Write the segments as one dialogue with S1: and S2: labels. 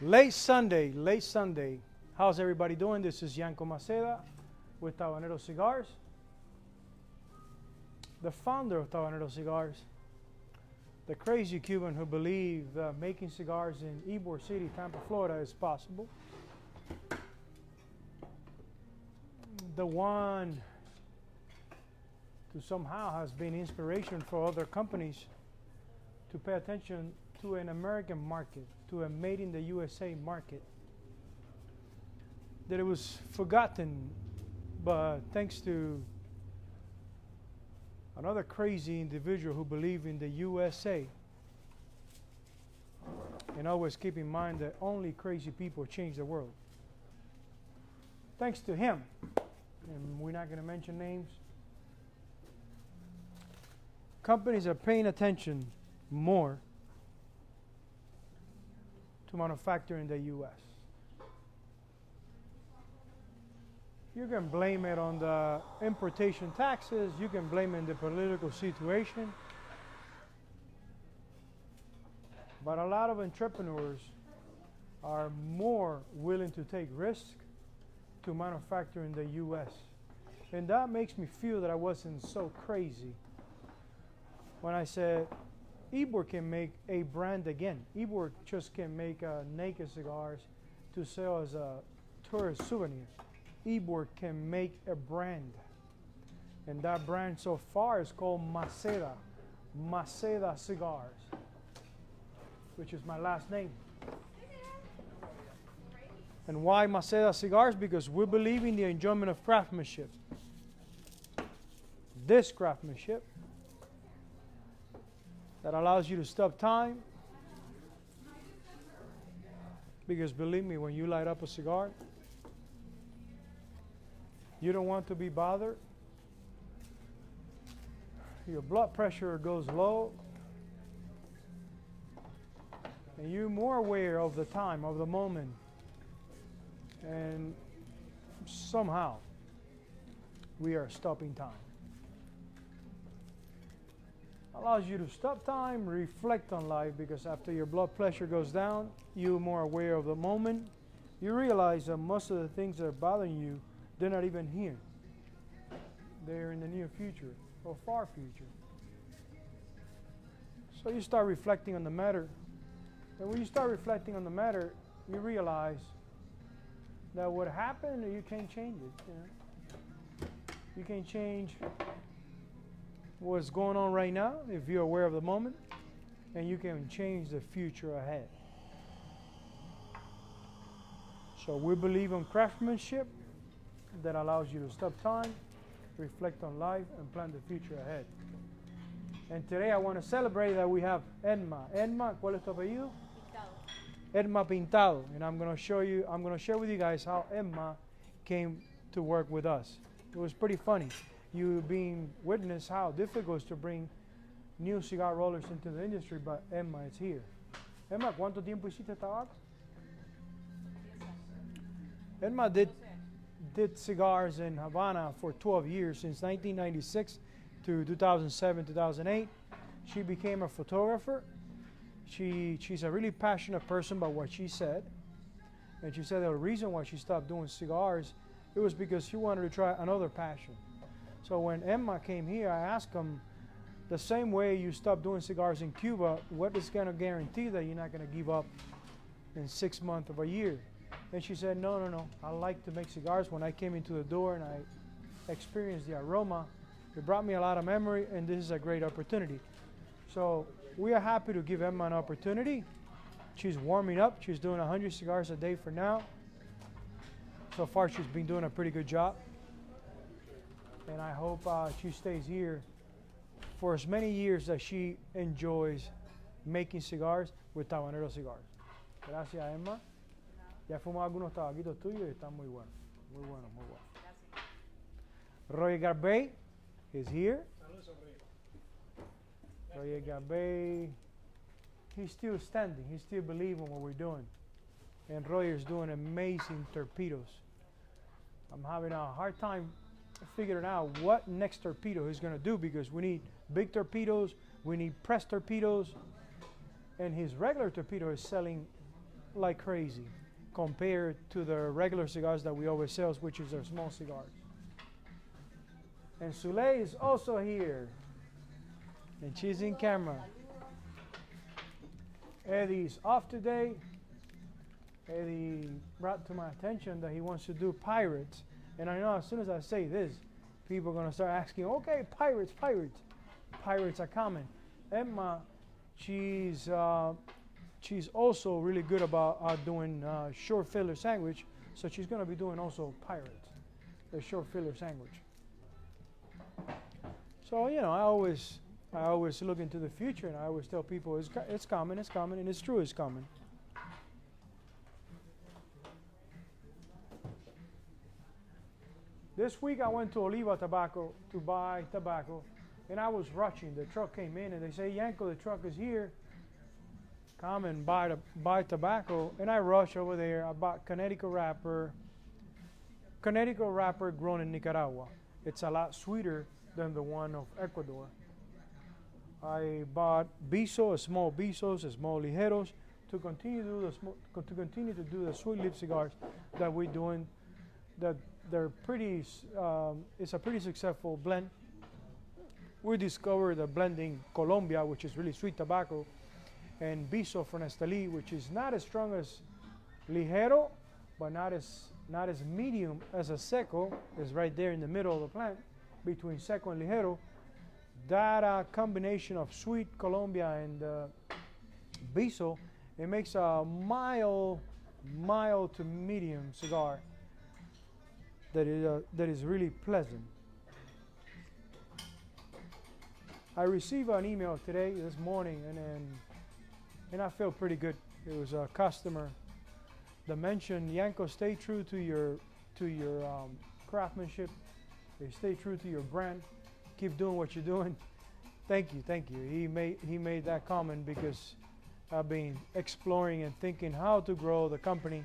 S1: Late Sunday, late Sunday. How's everybody doing? This is Yanko Maceda with Tabanero Cigars, the founder of Tabanero Cigars, the crazy Cuban who believed that making cigars in Ybor City, Tampa, Florida is possible. The one who somehow has been inspiration for other companies to pay attention to an American market, to a made in the USA market. That it was forgotten, but thanks to another crazy individual who believed in the USA. And always keep in mind that only crazy people change the world. Thanks to him, and we're not going to mention names, companies are paying attention more to manufacture in the U.S. You can blame it on the importation taxes, you can blame it on the political situation, but a lot of entrepreneurs are more willing to take risks to manufacture in the U.S. And that makes me feel that I wasn't so crazy when I said Ybor can make a brand again. Ybor just can make naked cigars to sell as a tourist souvenir. Ybor can make a brand. And that brand so far is called Maceda. Maceda Cigars, which is my last name. And why Maceda Cigars? Because we believe in the enjoyment of craftsmanship. This craftsmanship that allows you to stop time, because believe me, when you light up a cigar, you don't want to be bothered. Your blood pressure goes low, and you're more aware of the time, of the moment, and somehow we are stopping time. Allows you to stop time, reflect on life, because after your blood pressure goes down, you're more aware of the moment. You realize that most of the things that are bothering you, they're not even here. They're in the near future or far future. So you start reflecting on the matter. And when you start reflecting on the matter, you realize that what happened, you can't change it. You know? You can't change what's going on right now if you're aware of the moment, and you can change the future ahead. So we believe in craftsmanship that allows you to stop time, reflect on life, and plan the future ahead. And today I want to celebrate that we have Edma. Edma, ¿cuál es tu apellido? Pintado. Edma Pintado. And I'm going to share with you guys how Edma came to work with us. It was pretty funny. You being witness how difficult it is to bring new cigar rollers into the industry, but Emma is here. Emma, ¿cuánto tiempo hiciste tabaco? 10 años. Emma did cigars in Havana for 12 years, since 1996 to 2007, 2008. She became a photographer. She's a really passionate person about what she said. And she said that the reason why she stopped doing cigars, it was because she wanted to try another passion. So when Emma came here, I asked him, the same way you stopped doing cigars in Cuba, what is going to guarantee that you're not going to give up in 6 months of a year? And she said, no. I like to make cigars. When I came into the door and I experienced the aroma, it brought me a lot of memory, and this is a great opportunity. So we are happy to give Emma an opportunity. She's warming up. She's doing 100 cigars a day for now. So far, she's been doing a pretty good job. And I hope she stays here for as many years as she enjoys making cigars with Tabanero Cigars. Gracias, Emma. Ya fumado algunos tabaquitos tuyos y están muy buenos. Muy buenos, muy buenos. Roger Garbey is here. Roger Garbey, he's still standing. He's still believing what we're doing. And Roger's doing amazing torpedoes. I'm having a hard time figuring out what next torpedo he's going to do, because we need big torpedoes, we need press torpedoes, and his regular torpedo is selling like crazy compared to the regular cigars that we always sell, which is our small cigars. And Sule is also here, and she's in camera. Eddie's off today. Eddie brought to my attention that he wants to do pirates. And I know as soon as I say this, people are going to start asking, okay, pirates, pirates. Pirates are coming. Emma, she's also really good about doing short filler sandwich. So she's going to be doing also pirates, the short filler sandwich. So, you know, I always look into the future, and I always tell people it's coming, and it's true, it's coming. This week I went to Oliva Tobacco to buy tobacco, and I was rushing. The truck came in, and they say, Yanko, the truck is here. Come and buy tobacco. And I rushed over there. I bought Connecticut wrapper grown in Nicaragua. It's a lot sweeter than the one of Ecuador. I bought Biso, small Bisos, small Ligeros, to continue to do the sweet leaf cigars that we're doing. That they're pretty. It's a pretty successful blend. We discovered the blending Colombia, which is really sweet tobacco, and Biso from Esteli, which is not as strong as Ligero, but not as medium as a Seco. Is right there in the middle of the plant, between Seco and Ligero. That combination of sweet Colombia and Biso, it makes a mild to medium cigar that is really pleasant. I received an email this morning, and I feel pretty good. It was a customer that mentioned, Yanko, stay true to your craftsmanship. Stay true to your brand. Keep doing what you're doing. Thank you. He made that comment because I've been exploring and thinking how to grow the company,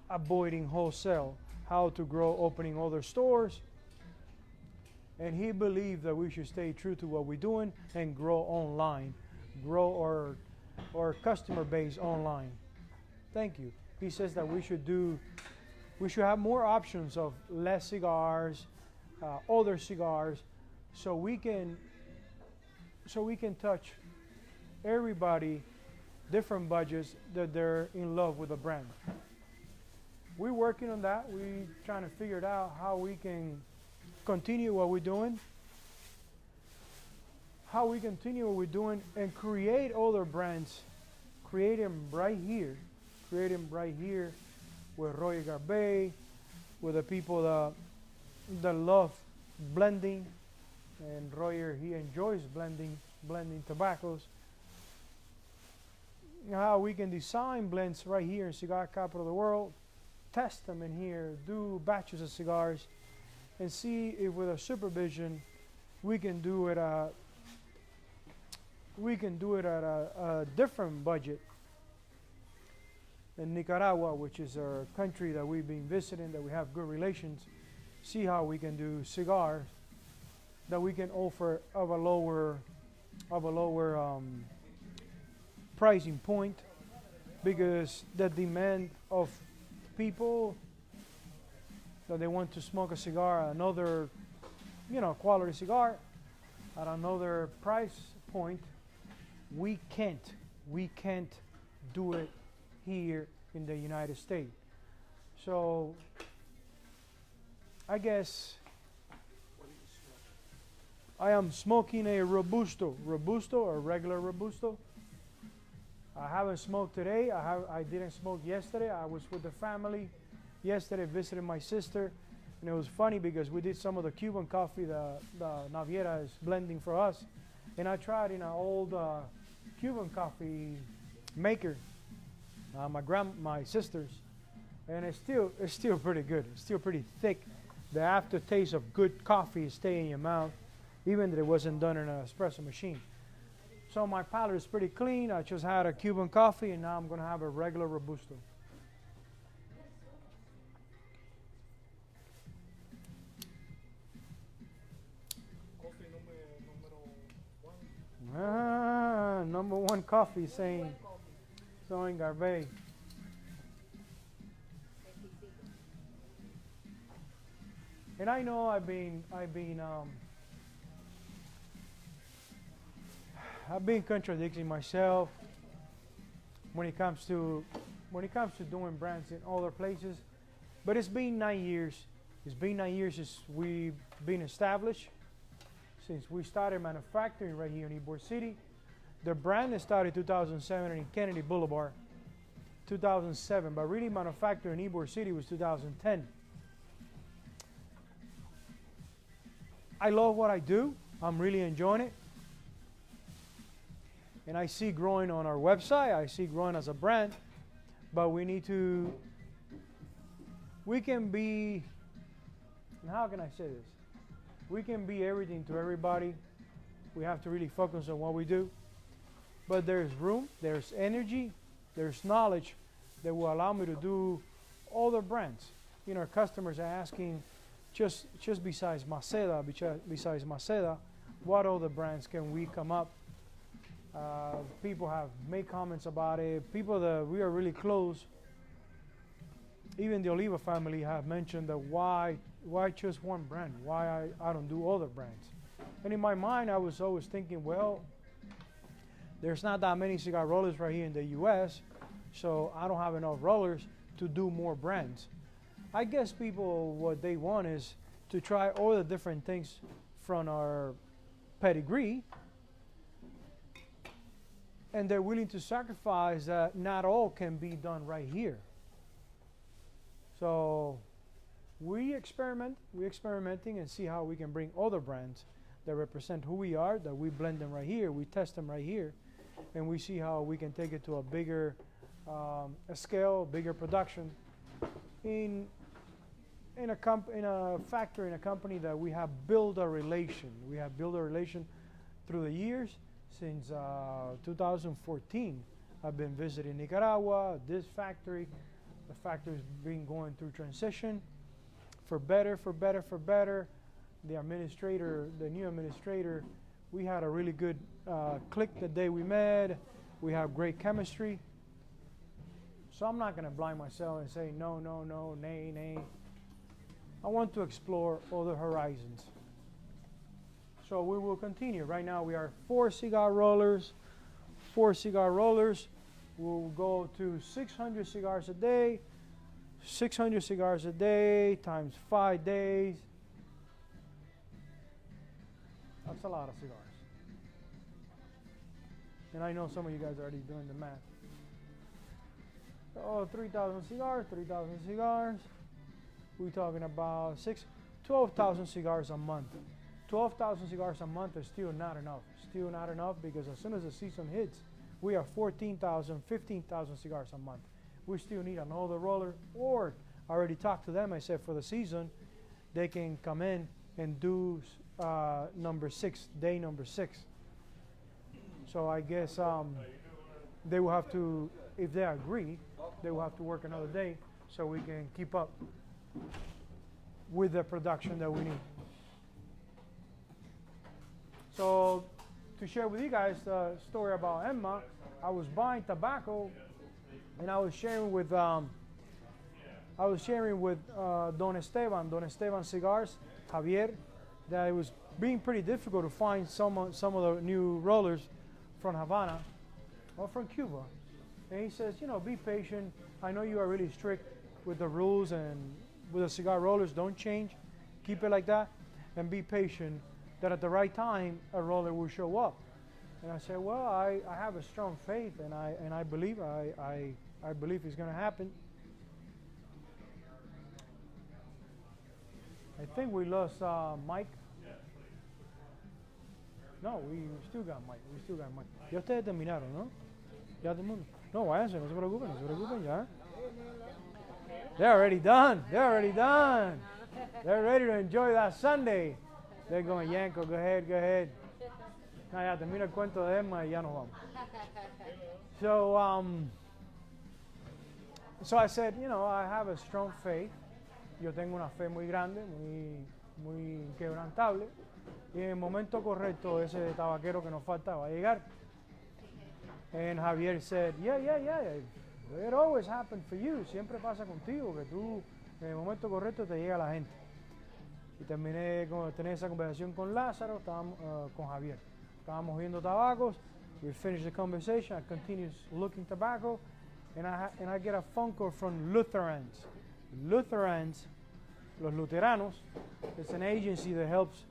S1: avoiding wholesale, how to grow opening other stores. And he believed that we should stay true to what we're doing and grow online, grow our customer base online. Thank you. He says that we should have more options of less cigars, other cigars, so we can touch everybody, different budgets, that they're in love with the brand. We're working on that. We're trying to figure it out how we can continue what we're doing, and create other brands, create them right here with Roy Garbey, with the people that love blending, and Royer, he enjoys blending tobaccos. How we can design blends right here in Cigar Capital of the World, test them in here, do batches of cigars, and see if with a supervision we can do it at a different budget in Nicaragua, which is our country that we've been visiting, that we have good relations. See how we can do cigars that we can offer of a lower pricing point, because the demand of people that they want to smoke a cigar, another quality cigar at another price point, we can't do it here in the United States. So I guess I am smoking a Robusto or regular Robusto. I haven't smoked today. I didn't smoke yesterday. I was with the family yesterday visiting my sister, and it was funny because we did some of the Cuban coffee the Naviera is blending for us, and I tried in an old Cuban coffee maker, my sister's, and it's still pretty good. It's still pretty thick. The aftertaste of good coffee stays in your mouth, even if it wasn't done in an espresso machine. So my palate is pretty clean. I just had a Cuban coffee, and now I'm going to have a regular Robusto. Number one coffee, saying So in Garbey. And I know I've been contradicting myself when it comes to doing brands in other places, but it's been 9 years. It's been 9 years since we've been established, since we started manufacturing right here in Ybor City. The brand started 2007 in Kennedy Boulevard, 2007, but really manufacturing in Ybor City was 2010. I love what I do. I'm really enjoying it. And I see growing on our website. I see growing as a brand. But we can be, and how can I say this? We can be everything to everybody. We have to really focus on what we do. But there's room, there's energy, there's knowledge that will allow me to do other brands. You know, our customers are asking, just besides Maceda, what other brands can we come up? People have made comments about it. People that we are really close, even the Oliva family, have mentioned that why just one brand? Why I don't do other brands? And in my mind, I was always thinking, well, there's not that many cigar rollers right here in the U.S., so I don't have enough rollers to do more brands. I guess people, what they want is to try all the different things from our pedigree, and they're willing to sacrifice that not all can be done right here. So we're experimenting and see how we can bring other brands that represent who we are, that we blend them right here, we test them right here, and we see how we can take it to a bigger a scale, bigger production in a factory, in a company that we have built a relation. We have built a relation through the years. Since 2014, I've been visiting Nicaragua, this factory. The factory's been going through transition for better. The administrator, the new administrator, we had a really good click the day we met. We have great chemistry. So I'm not going to blind myself and say no, nay. I want to explore other horizons. So we will continue. Right now we are 4 cigar rollers. We'll go to 600 cigars a day. 600 cigars a day times 5 days. That's a lot of cigars. And I know some of you guys are already doing the math. Oh, 3,000 cigars. We're talking about 12,000 cigars a month. 12,000 cigars a month is still not enough. Still not enough, because as soon as the season hits, we are 14,000, 15,000 cigars a month. We still need another roller, or I already talked to them. I said for the season, they can come in and do number 6, day number 6. So I guess they will have to, if they agree, they will have to work another day so we can keep up with the production that we need. So to share with you guys the story about Emma, I was buying tobacco, and I was sharing with Don Esteban Cigars, Javier, that it was being pretty difficult to find some of the new rollers from Havana or from Cuba. And he says, you know, be patient. I know you are really strict with the rules and with the cigar rollers. Don't change. Keep it like that, and be patient. That at the right time a roller will show up. And I said, well, I have a strong faith, and I believe it's going to happen. I think we lost Mike. No, we still got Mike. Ya ustedes terminaron, ¿no? Ya todo el mundo. No, váyanse, no se preocupen ya. They're already done. They're ready to enjoy that Sunday. They're going, Yanko, go ahead. No, ya termina el cuento de Emma y ya nos vamos. So I said, you know, I have a strong faith. Yo tengo una fe muy grande, muy inquebrantable. Y en el momento correcto ese tabaquero que nos falta va a llegar. And Javier said, yeah, yeah, yeah. It always happened for you. Siempre pasa contigo que tú en el momento correcto te llega la gente. Y terminé con tener esa conversación con Lázaro, con Javier. Estábamos viendo tabacos. We finished the conversation. I continued looking tobacco, and I get a phone call from Lutherans. Lutherans, los luteranos, it's an agency that helps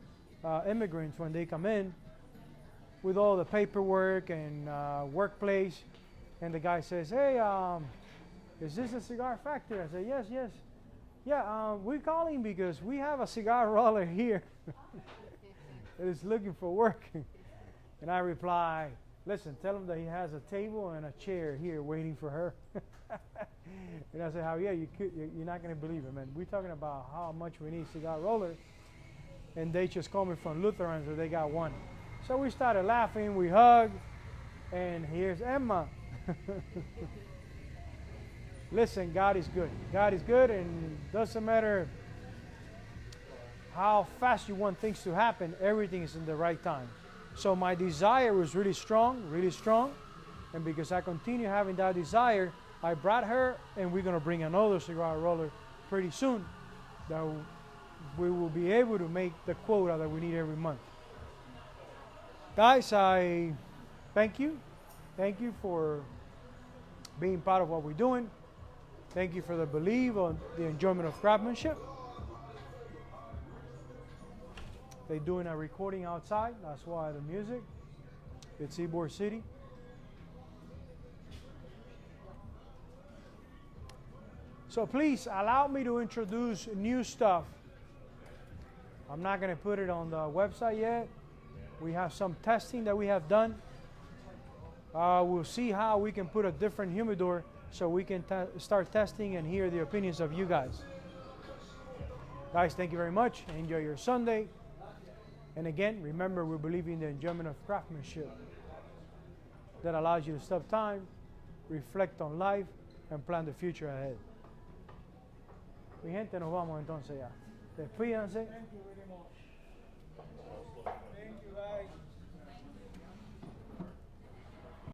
S1: immigrants when they come in with all the paperwork and workplace. And the guy says, "Hey, is this a cigar factory?" I say, "Yes, yes." Yeah, we're calling because we have a cigar roller here that is looking for work. And I reply, "Listen, tell him that he has a table and a chair here waiting for her." And I said, "Javier, you're not going to believe it, man. We're talking about how much we need cigar rollers, and they just called me from Lutherans that they got one." So we started laughing, we hugged, and here's Emma. Listen, God is good. God is good, and it doesn't matter how fast you want things to happen, everything is in the right time. So my desire was really strong, and because I continue having that desire, I brought her, and we're going to bring another cigar roller pretty soon that we will be able to make the quota that we need every month. Guys, I thank you. Thank you for being part of what we're doing. Thank you for the belief on the enjoyment of craftsmanship. They're doing a recording outside. That's why the music. It's Ybor City. So please allow me to introduce new stuff. I'm not going to put it on the website yet. We have some testing that we have done. We'll see how we can put a different humidor so we can start testing and hear the opinions of you guys. Guys, thank you very much. Enjoy your Sunday. And again, remember, we believe in the enjoyment of craftsmanship that allows you to stop time, reflect on life, and plan the future ahead. Mi gente, nos vamos entonces ya. Despídanse.
S2: Thank you very much. Thank you, guys.